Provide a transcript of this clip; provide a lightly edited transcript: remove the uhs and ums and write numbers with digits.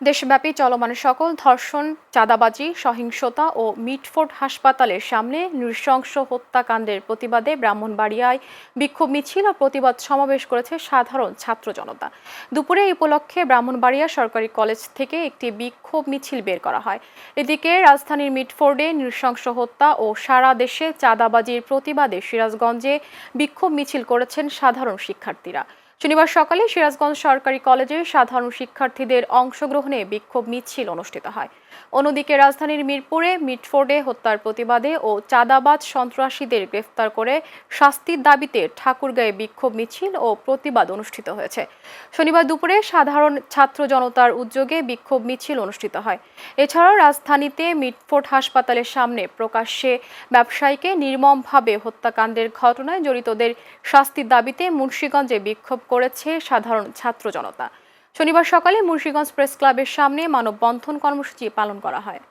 দেশব্যাপী চলমান সকল ধর্ষণ, চাঁদাবাজি, সহিংসতা ও মিটফোর্ড হাসপাতালের সামনে নৃশংস হত্যাকাণ্ডের প্রতিবাদে ব্রাহ্মণবাড়িয়ায় বিক্ষোভ মিছিল ও প্রতিবাদ সমাবেশ করেছে সাধারণ ছাত্র জনতা। দুপুরে এই উপলক্ষে ব্রাহ্মণবাড়িয়া সরকারি কলেজ থেকে একটি বিক্ষোভ মিছিল বের করা হয়। এদিকে রাজধানীর মিটফোর্ডে নৃশংস হত্যা ও সারা দেশে চাঁদাবাজির প্রতিবাদে সিরাজগঞ্জে বিক্ষোভ মিছিল করেছেন সাধারণ শিক্ষার্থীরা। শনিবার সকালে সিরাজগঞ্জ সরকারি কলেজে সাধারণ শিক্ষার্থীদের অংশগ্রহণে বিক্ষোভ মিছিল অনুষ্ঠিত হয়। অন্যদিকে রাজধানীর মিরপুরে মিটফোর্ডে হত্যার প্রতিবাদে ও চাঁদাবাজ সন্ত্রাসীদের গ্রেফতার করে শাস্তির দাবিতে ঠাকুরগাঁয়ে বিক্ষোভ মিছিল ও প্রতিবাদ অনুষ্ঠিত হয়েছে। শনিবার দুপুরে সাধারণ ছাত্র জনতার উদ্যোগে বিক্ষোভ মিছিল অনুষ্ঠিত হয়। এছাড়াও রাজধানীতে মিটফোর্ড হাসপাতালের সামনে প্রকাশ্যে ব্যবসায়ীকে নির্মমভাবে হত্যাকাণ্ডের ঘটনায় জড়িতদের শাস্তির দাবিতে মুন্সিগঞ্জে বিক্ষোভ করেছে সাধারণ ছাত্র জনতা। শনিবার সকালে মুন্সিগঞ্জ প্রেস ক্লাবের সামনে মানববন্ধন কর্মসূচি পালন করা হয়।